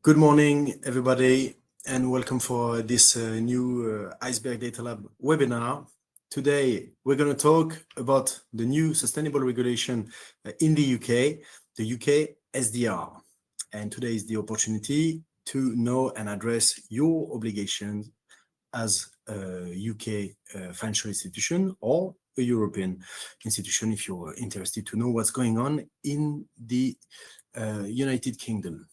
Good morning, everybody, and welcome for this new Iceberg Data Lab webinar. Today, we're going to talk about the new sustainable regulation in the UK, the UK SDR. And today is the opportunity to know and address your obligations as a UK financial institution or a European institution if you're interested to know what's going on in the United Kingdom.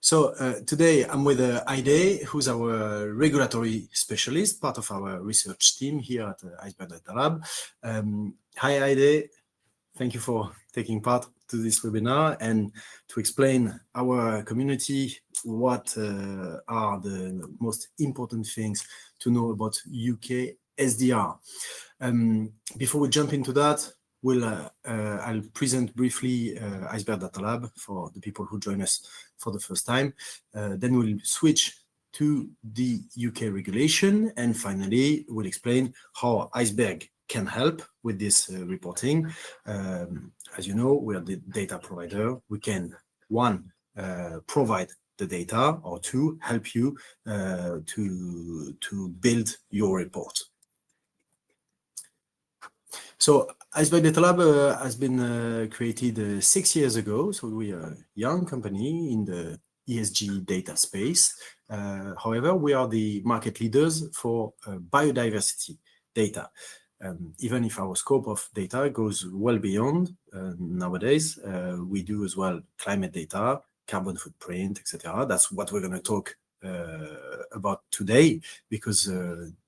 So today I'm with Ide, who's our regulatory specialist, part of our research team here at Iceberg Data Lab. Hi Ide, thank you for taking part to this webinar and to explain our community what are the most important things to know about UK SDR. Before we jump into that, I'll present briefly Iceberg Data Lab for the people who join us for the first time. Then we'll switch to the UK regulation, and finally we'll explain how Iceberg can help with this reporting. As you know, we are the data provider. We can, one, provide the data, or two, help you to build your report. So Iceberg Data Lab has been created 6 years ago, so we are a young company in the ESG data space. However, we are the market leaders for biodiversity data. Even if our scope of data goes well beyond nowadays, we do as well climate data, carbon footprint, etc. That's what we're going to talk about today, because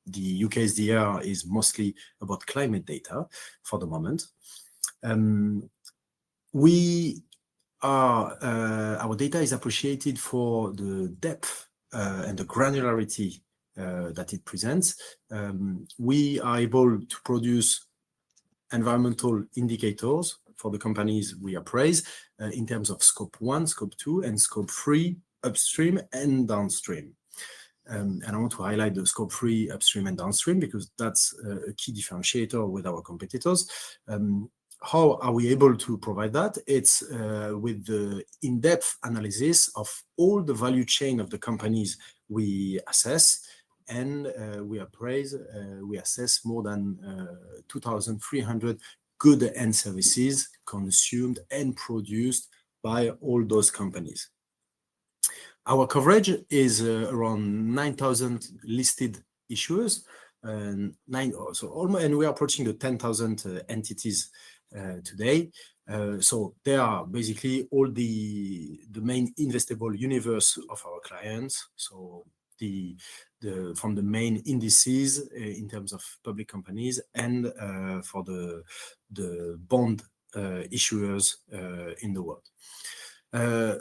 the UK SDR is mostly about climate data for the moment. Our data is appreciated for the depth and the granularity that it presents. We are able to produce environmental indicators for the companies we appraise in terms of scope 1, scope 2, and scope 3 upstream and downstream. And I want to highlight the scope 3 upstream and downstream because that's a key differentiator with our competitors. How are we able to provide that? It's with the in-depth analysis of all the value chain of the companies we assess, and we appraise, we assess more than 2,300 goods and services consumed and produced by all those companies. Our coverage is around 9,000 listed issuers, and we are approaching the 10,000 entities today. So they are basically all the main investable universe of our clients. So from the main indices in terms of public companies and for the bond issuers in the world.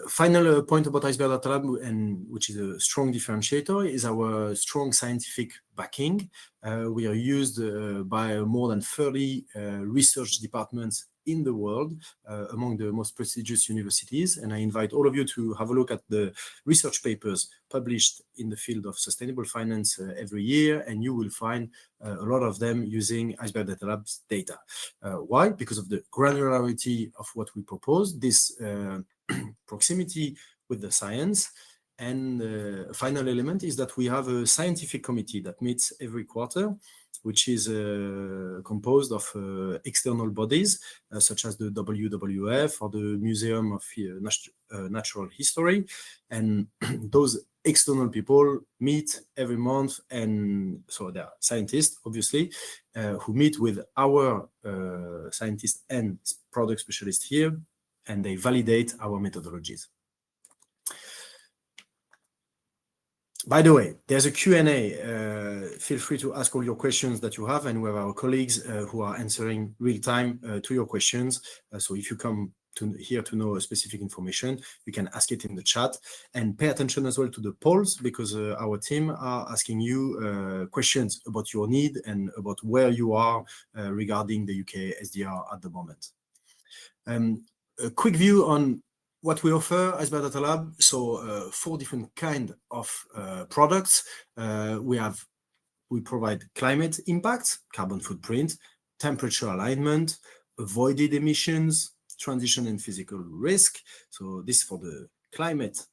Final point about Iceberg Data Lab, and which is a strong differentiator, is our strong scientific backing. We are used by more than 30 research departments in the world, among the most prestigious universities. And I invite all of you to have a look at the research papers published in the field of sustainable finance every year, and you will find a lot of them using Iceberg Data Lab's data. Why? Because of the granularity of what we propose, this proximity with the science. And a final element is that we have a scientific committee that meets every quarter, which is composed of external bodies such as the WWF or the Museum of Natural History. And those external people meet every month, and so they are scientists, obviously, who meet with our scientists and product specialists here, and they validate our methodologies. By the way, there's a Q&A. Feel free to ask all your questions that you have, and we have our colleagues who are answering real time to your questions. So if you come here to know specific information, you can ask it in the chat, and pay attention as well to the polls, because our team are asking you questions about your need and about where you are regarding the UK SDR at the moment. A quick view on what we offer as Iceberg Data Lab. So 4 different kind of products. We provide climate impact, carbon footprint, temperature alignment, avoided emissions, transition and physical risk. So this for the climate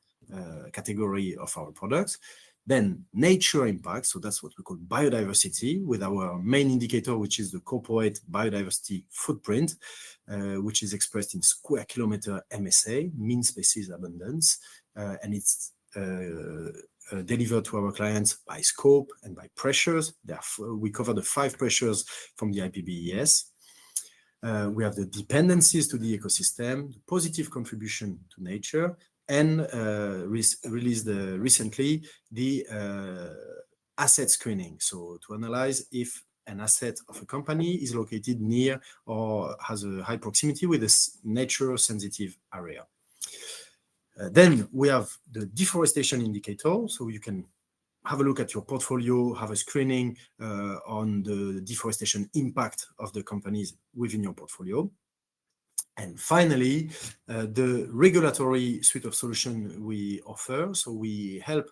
category of our products. Then nature impact, so that's what we call biodiversity, with our main indicator, which is the corporate biodiversity footprint, which is expressed in square kilometer MSA, mean species abundance, and it's delivered to our clients by scope and by pressures. Therefore, we cover the 5 pressures from the IPBES. We have the dependencies to the ecosystem, the positive contribution to nature, and released recently the asset screening. So to analyze if an asset of a company is located near or has a high proximity with a nature-sensitive area. Then we have the deforestation indicator. So you can have a look at your portfolio, have a screening on the deforestation impact of the companies within your portfolio. And finally, the regulatory suite of solutions we offer. So we help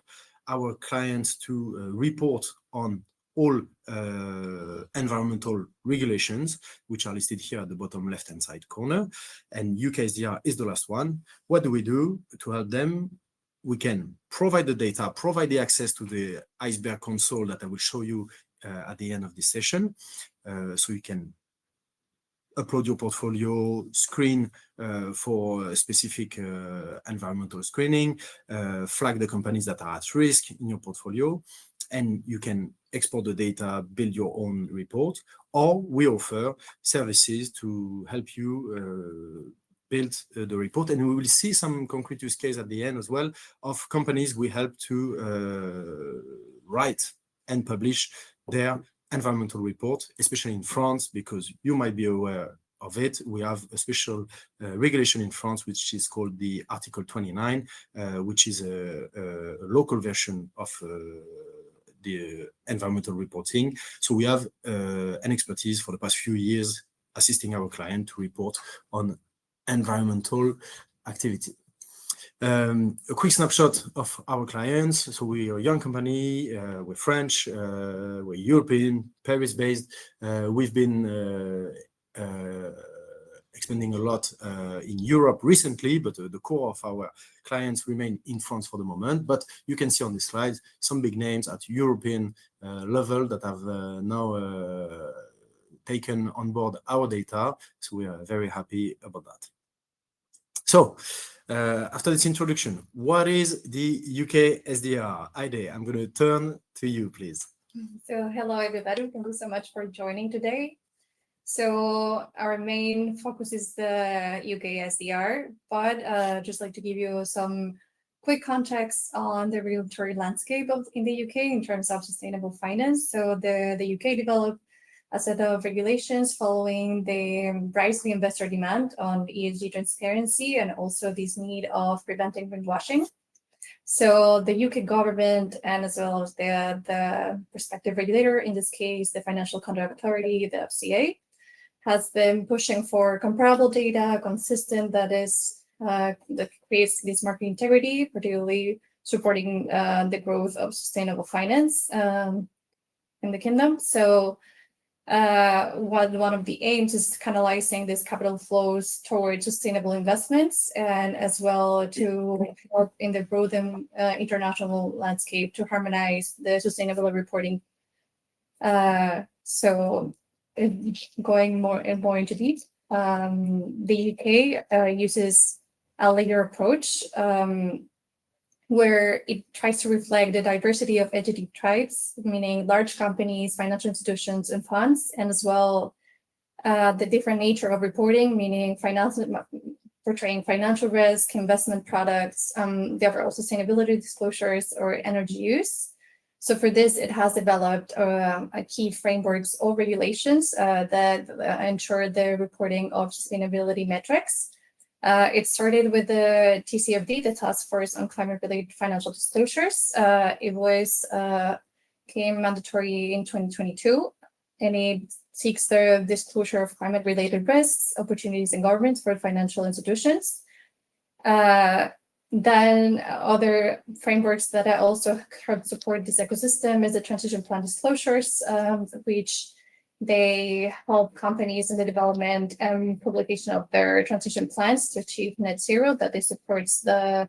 our clients to report on all environmental regulations, which are listed here at the bottom left-hand side corner. And UK SDR is the last one. What do we do to help them? We can provide the data, provide the access to the Iceberg console that I will show you at the end of this session. So you can upload your portfolio, screen for specific environmental screening, flag the companies that are at risk in your portfolio, and you can export the data, build your own report, or we offer services to help you build the report. And we will see some concrete use case at the end as well of companies we help to write and publish their environmental report, especially in France, because you might be aware of it. We have a special regulation in France, which is called the Article 29, which is a local version of the environmental reporting. So we have an expertise for the past few years assisting our client to report on environmental activity. A quick snapshot of our clients. So we are a young company, we're French, we're European, Paris-based. We've been expanding a lot in Europe recently, but the core of our clients remain in France for the moment. But you can see on this slide some big names at European level that have now taken on board our data. So we are very happy about that. So after this introduction, what is the UK SDR? Ide, I'm going to turn to you, please. So hello, everybody. Thank you so much for joining today. So our main focus is the UK SDR, but just like to give you some quick context on the regulatory landscape in the UK in terms of sustainable finance. So the UK developed a set of regulations following the rising investor demand on ESG transparency and also this need of preventing greenwashing. So the UK government and as well as the respective regulator, in this case, the Financial Conduct Authority, the FCA, has been pushing for comparable data, consistent, that creates this market integrity, particularly supporting the growth of sustainable finance in the kingdom. So one of the aims is canalizing these capital flows towards sustainable investments and as well to help in the broader international landscape to harmonize the sustainable reporting. So going more into detail, the UK uses a layer approach where it tries to reflect the diversity of entity types, meaning large companies, financial institutions, and funds, and as well the different nature of reporting, meaning portraying financial risk, investment products, the overall sustainability disclosures, or energy use. So for this, it has developed a key frameworks or regulations that ensure the reporting of sustainability metrics. It started with the TCFD, the Task Force on Climate-Related Financial Disclosures. It became mandatory in 2022, and it seeks the disclosure of climate-related risks, opportunities, and governance for financial institutions. Then other frameworks that also help support this ecosystem is the transition plan disclosures, which they help companies in the development and publication of their transition plans to achieve net zero, that they supports the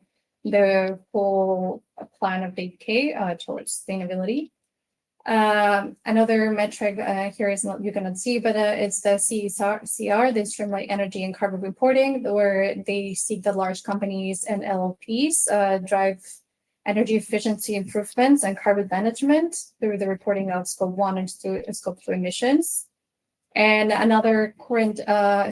the full plan of the UK towards sustainability. Another metric here is not you cannot see, but it's the CSR, the Streamline Energy and Carbon Reporting, where they seek that large companies and LLPs drive energy efficiency improvements and carbon management through the reporting of Scope 1 and Scope 2 emissions. And another current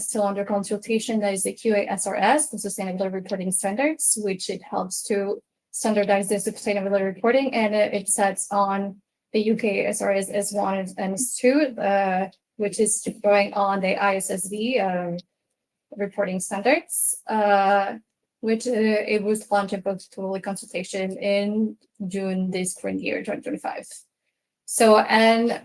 still under consultation that is the QA-SRS, the Sustainability Reporting Standards, which it helps to standardize the sustainability reporting, and it sets on the UK SRS S1 and S2, which is going on the ISSB reporting standards, which it was launched in public consultation in June this current year, 2025. So, and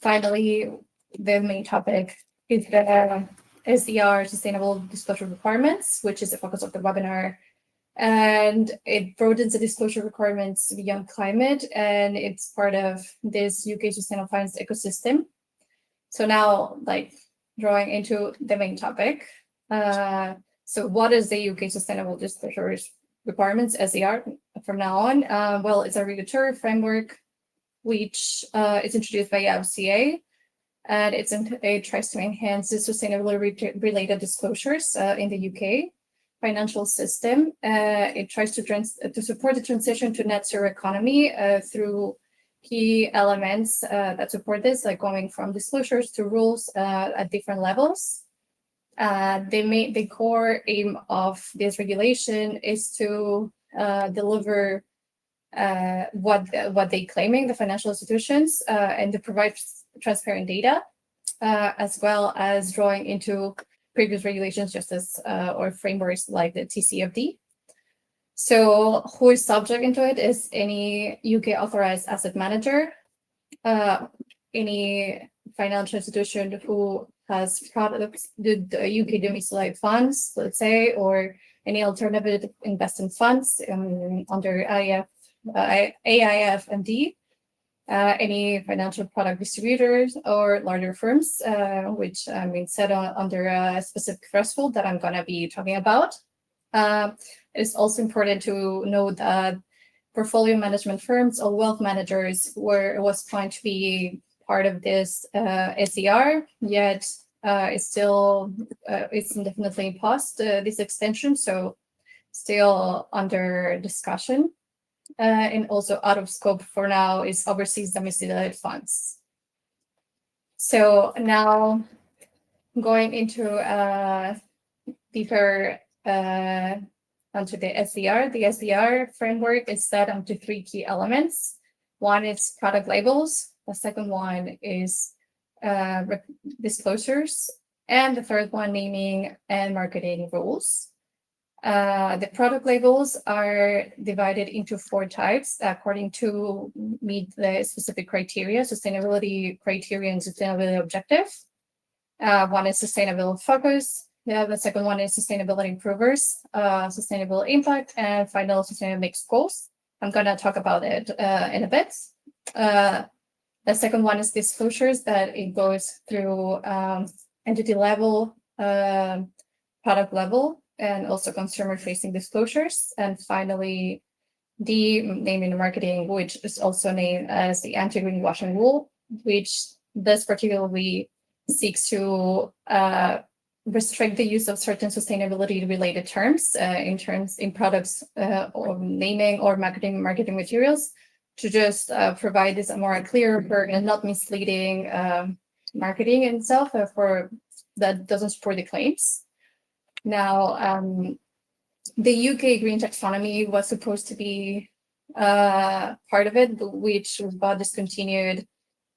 finally, the main topic is the SDR, Sustainable Disclosure Requirements, which is the focus of the webinar. And it broadens the disclosure requirements beyond climate, and it's part of this UK sustainable finance ecosystem. So now, like, drawing into the main topic. So what is the UK Sustainable Disclosure Requirements, SDR, from now on? Well, it's a regulatory framework which is introduced by FCA, and it tries to enhance the sustainability-related disclosures in the UK financial system. It tries to support the transition to net zero economy through key elements that support this, like going from disclosures to rules at different levels. The core aim of this regulation is to deliver what they claiming, the financial institutions, and to provide transparent data, as well as drawing into previous regulations, just as or frameworks like the TCFD. So who is subject into it is any UK authorized asset manager, any financial institution who has products, the UK domiciled funds, let's say, or any alternative investment funds under AIF-MD, any financial product distributors or larger firms, which set under a specific threshold that I'm going to be talking about. It's also important to note that portfolio management firms or wealth managers was planned to be part of this SDR, yet it's indefinitely past this extension, so still under discussion. And also out of scope for now is overseas domiciled funds. So now going into deeper onto the SDR. The SDR framework is set onto three key elements. One is product labels. The second one is disclosures. And the third one, naming and marketing rules. The product labels are divided into 4 types according to meet the specific criteria, sustainability criteria and sustainability objective. One is sustainable focus. The second one is sustainability improvers, sustainable impact, and final sustainable mixed goals. I'm going to talk about it in a bit. The second one is disclosures, that it goes through entity level, product level, and also consumer-facing disclosures. And finally, the naming and marketing, which is also named as the anti-greenwashing rule, which this particularly seeks to restrict the use of certain sustainability-related terms in products or naming or marketing materials, to just provide this a more clear and not misleading marketing itself for that doesn't support the claims. Now, the UK Green Taxonomy was supposed to be part of it, which was discontinued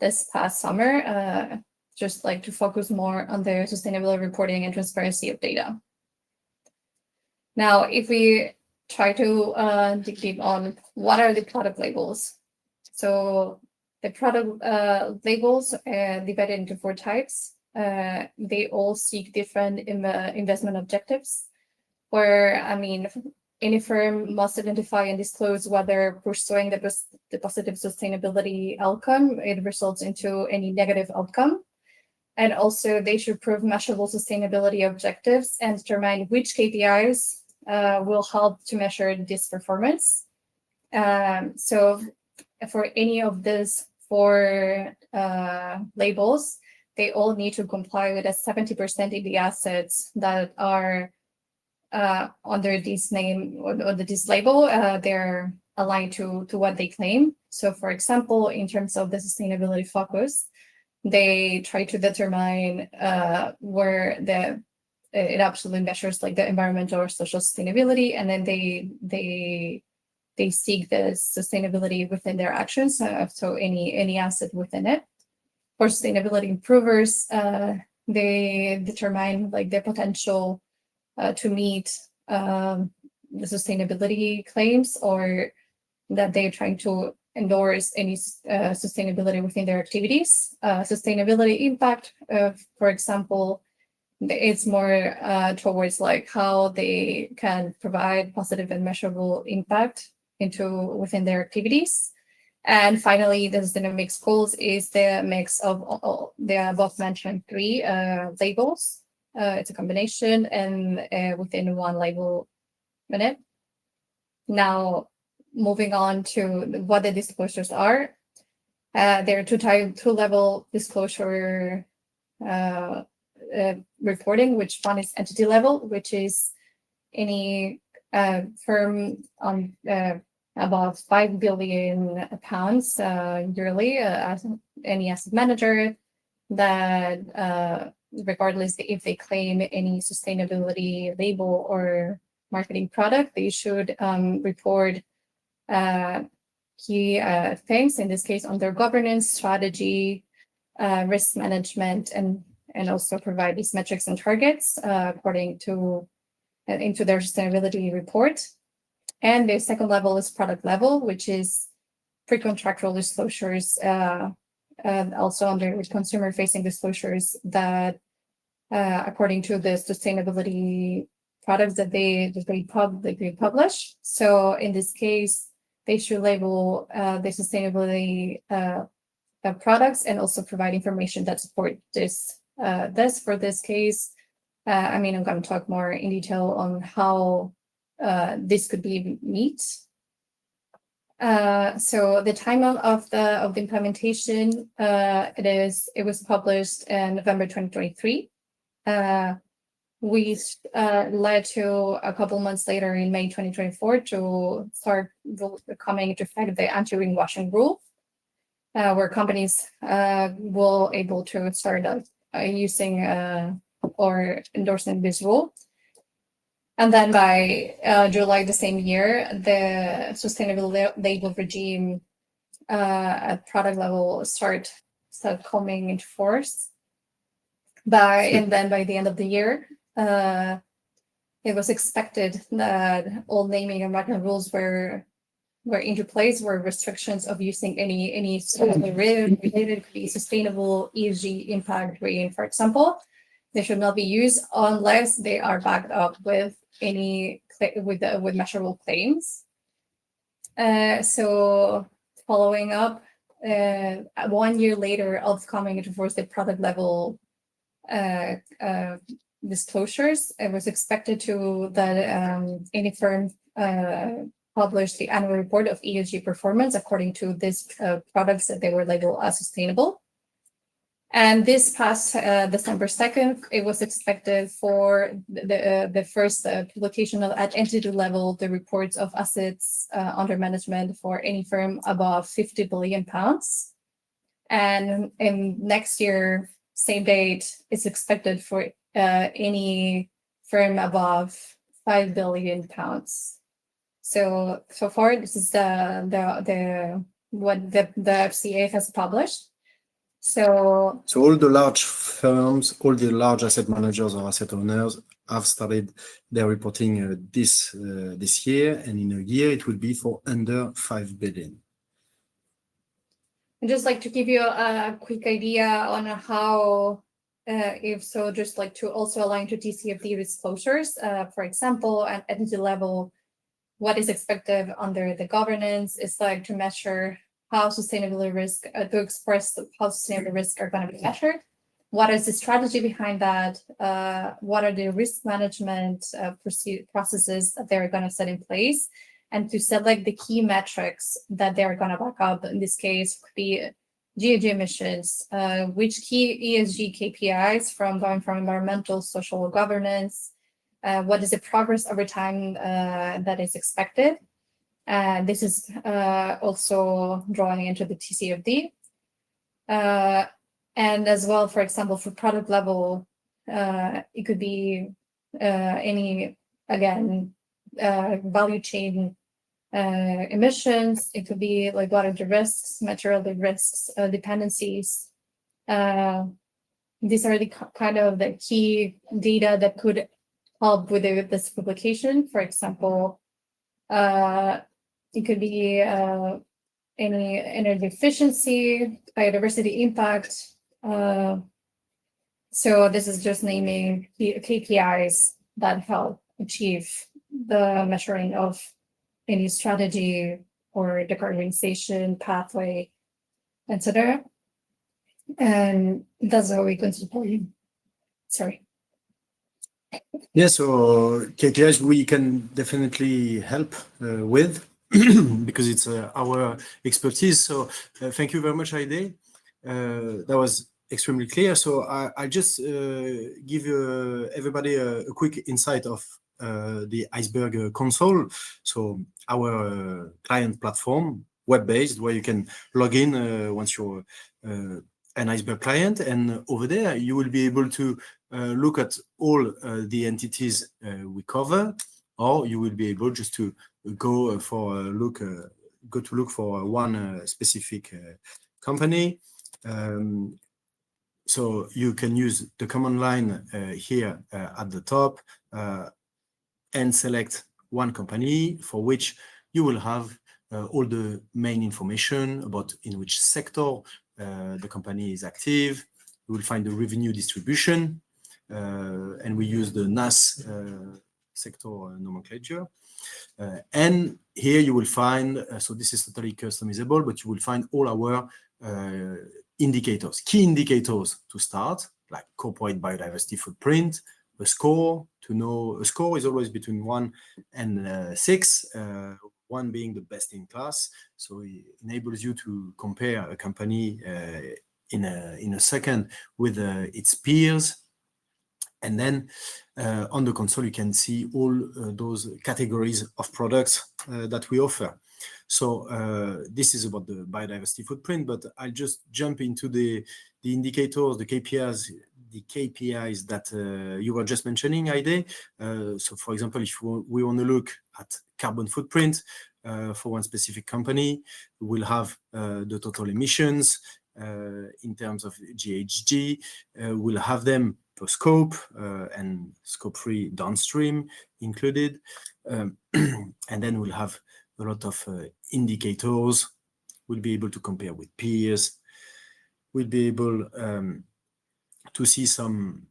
this past summer, just like to focus more on the sustainability reporting and transparency of data. Now, if we try to dig deep on what are the product labels. So the product labels are divided into 4 types. They all seek different investment objectives, where, any firm must identify and disclose whether pursuing the positive sustainability outcome, it results into any negative outcome. And also they should prove measurable sustainability objectives and determine which KPIs will help to measure this performance. So for any of these four labels, they all need to comply with a 70% of the assets that are under this name or under this label. They're aligned to what they claim. So for example, in terms of the sustainability focus, they try to determine where it absolutely measures like the environmental or social sustainability, and then they seek the sustainability within their actions. So any asset within it. For sustainability improvers, they determine like their potential to meet the sustainability claims, or that they're trying to endorse any sustainability within their activities. Sustainability impact, for example, it's more towards like how they can provide positive and measurable impact within their activities. And finally, the sustainability goals is the mix of all the above mentioned three labels. It's a combination and within one label minute. Now, moving on to what the disclosures are. There are two-level disclosure reporting, which one is entity level, which is any firm on about 5 billion pounds yearly, as any asset manager that regardless if they claim any sustainability label or marketing product, they should report key things, in this case, on their governance, strategy, risk management, and also provide these metrics and targets according to into their sustainability report. And the second level is product level, which is pre-contractual disclosures, and also under consumer-facing disclosures that, according to the sustainability products that they publish. So in this case, they should label the sustainability products and also provide information that support this. For this case, I'm going to talk more in detail on how this could be meet. So the time of the implementation, it was published in November 2023. We led to a couple months later in May 2024 to start coming into effect the anti-greenwashing rule, where companies will able to start using or endorsing this rule. And then by July the same year, the sustainable label regime at product level start coming into force. And then by the end of the year, it was expected that all naming and marketing rules were into place, where restrictions of using any related to be sustainable ESG impact green, for example, they should not be used unless they are backed up with with measurable claims. So following up, 1 year later of coming into force the product level disclosures, it was expected that any firm publish the annual report of ESG performance according to these products that they were labeled as sustainable. And this past December 2nd, it was expected for the first publication at entity level, the reports of assets under management for any firm above 50 billion pounds. And in next year, same date, it's expected for any firm above 5 billion pounds. So far, this is what the FCA has published. So all the large firms, all the large asset managers or asset owners have started their reporting this year, and in a year it will be for under 5 billion. I'd just like to give you a quick idea on how, just like to also align to TCFD disclosures. For example, at entity level, what is expected under the governance is like to measure how sustainability risk, to express how sustainable risks are going to be measured. what is the strategy behind that? What are the risk management processes that they're going to set in place, and to select the key metrics that they're going to back up. In this case, could be GHG emissions, which key ESG KPIs going from environmental, social, governance, what is the progress over time that is expected. This is also drawing into the TCFD. And as well, for example, for product level, it could be any, again, value chain emissions. It could be like what are the risks, material risks, dependencies. These are the kind of the key data that could help with this publication. For example, it could be any energy efficiency, biodiversity impact. So this is just naming KPIs that help achieve the measuring of any strategy or decarbonization pathway, etc. And that's how we can support you. Sorry. Yeah, so KPIs we can definitely help with because it's our expertise. So thank you very much, Heide. That was extremely clear. So I just give everybody a quick insight of the Iceberg console. So our client platform, web-based, where you can log in once you're an Iceberg client, and over there you will be able to look at all the entities we cover, or you will be able just to go for a look, for one specific company. So you can use the command line here at the top and select one company for which you will have all the main information about in which sector the company is active. You will find the revenue distribution, and we use the NAS sector nomenclature. And here you will find, so this is totally customizable, but you will find all our indicators, key indicators to start, like corporate biodiversity footprint, a score. To know, a score is always between 1 and 6, 1 being the best in class. So it enables you to compare a company in a second with its peers. And then on the console, you can see all those categories of products that we offer. So this is about the biodiversity footprint, but I'll just jump into the indicators, the KPIs that you were just mentioning, Heide. So for example, if we want to look at carbon footprint for one specific company, we'll have the total emissions in terms of GHG. We'll have them per scope and scope 3 downstream included. And then we'll have a lot of indicators. We'll be able to compare with peers. We'll be able to see some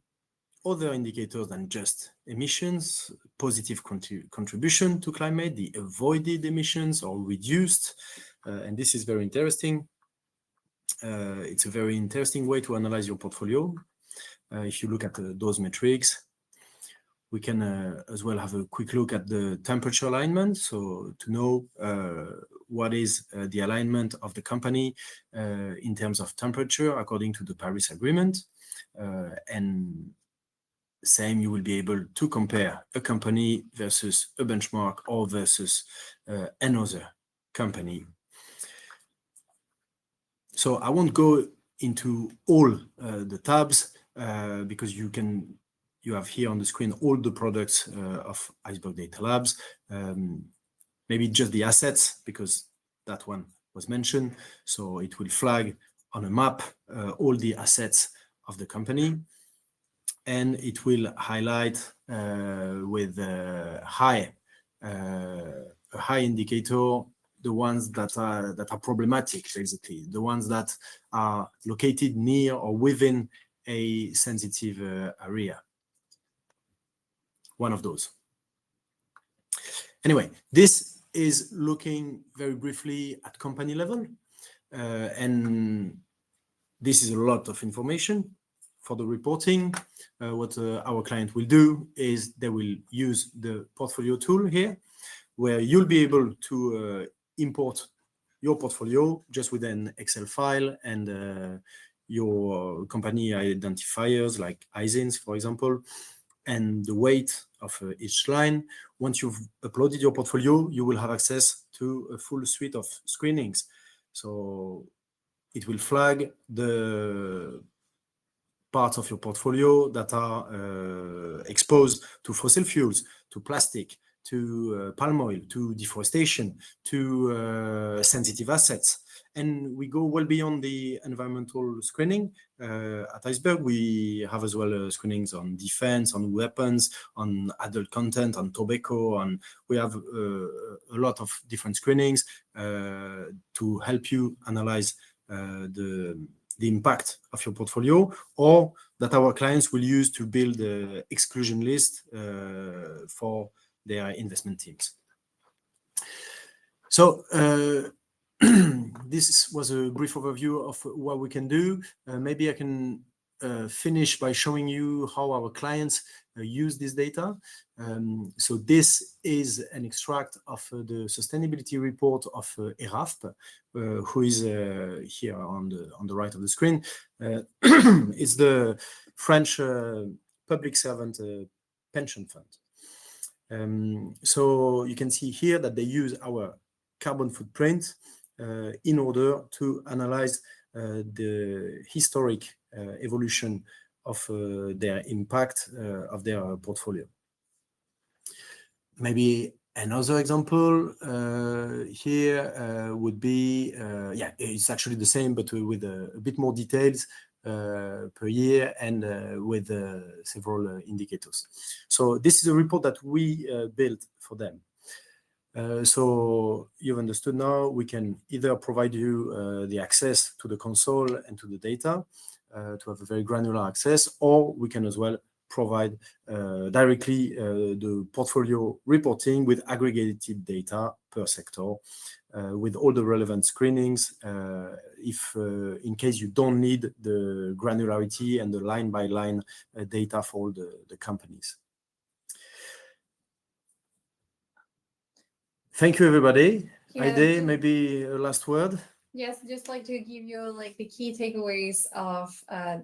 other indicators than just emissions, positive contribution to climate, the avoided emissions or reduced. And this is very interesting. It's a very interesting way to analyze your portfolio. If you look at those metrics, we can as well have a quick look at the temperature alignment. So to know what is the alignment of the company in terms of temperature according to the Paris Agreement. And same, you will be able to compare a company versus a benchmark or versus another company. So I won't go into all the tabs because you have here on the screen all the products of Iceberg Data Labs. Maybe just the assets, because that one was mentioned. So it will flag on a map all the assets of the company, and it will highlight with a high indicator the ones that are problematic, basically, the ones that are located near or within a sensitive area. One of those. Anyway, this is looking very briefly at company level, and this is a lot of information for the reporting, what our client will do is they will use the portfolio tool here, where you'll be able to import your portfolio just with an Excel file and your company identifiers like ISINs, for example, and the weight of each line. Once you've uploaded your portfolio, you will have access to a full suite of screenings. So it will flag the parts of your portfolio that are exposed to fossil fuels, to plastic, to palm oil, to deforestation, to sensitive assets. And we go well beyond the environmental screening. At Iceberg, we have as well screenings on defense, on weapons, on adult content, on tobacco, and we have a lot of different screenings to help you analyze the impact of your portfolio, or that our clients will use to build an exclusion list for their investment teams. So this was a brief overview of what we can do. Maybe I can finish by showing you how our clients use this data. So this is an extract of the sustainability report of ERAFP, who is here on the right of the screen. It's the French public servant pension fund. So you can see here that they use our carbon footprint in order to analyze the historic evolution of their impact of their portfolio. Maybe another example here would be, yeah, it's actually the same, but with a bit more details per year and with several indicators. So this is a report that we built for them. So you've understood now, we can either provide you the access to the console and to the data to have a very granular access, or we can as well provide directly the portfolio reporting with aggregated data per sector with all the relevant screenings if in case you don't need the granularity and the line-by-line data for all the companies. Thank you, everybody. Heide, maybe a last word? Yes, just like to give you like the key takeaways of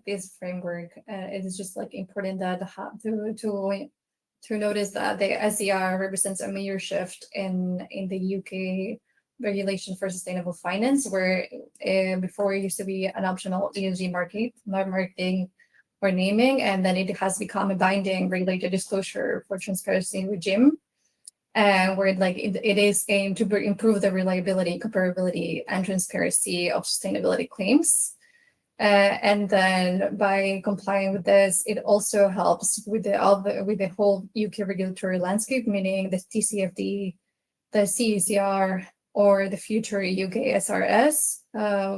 this framework. It is just like important that to notice that the SDR represents a major shift in the UK regulation for sustainable finance, where before it used to be an optional ESG marketing or naming, and then it has become a binding regulated disclosure for transparency regime. Where like it is aimed to improve the reliability, comparability, and transparency of sustainability claims. And then by complying with this, it also helps with the whole UK regulatory landscape, meaning the TCFD, the CECR, or the future UK SRS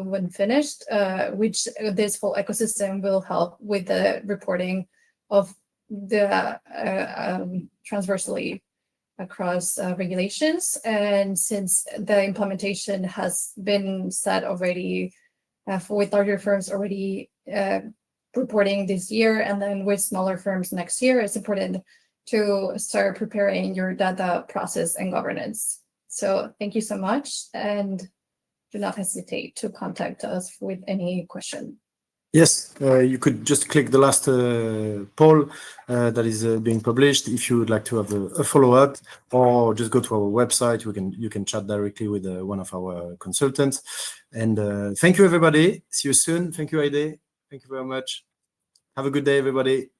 when finished, which this whole ecosystem will help with the reporting of the transversely across regulations. And since the implementation has been set already with larger firms already reporting this year, and then with smaller firms next year, it's important to start preparing your data process and governance. So thank you so much, and do not hesitate to contact us with any question. Yes, you could just click the last poll that is being published if you would like to have a follow-up, or just go to our website. You can chat directly with one of our consultants. And thank you, everybody. See you soon. Thank you, Heide. Thank you very much. Have a good day, everybody.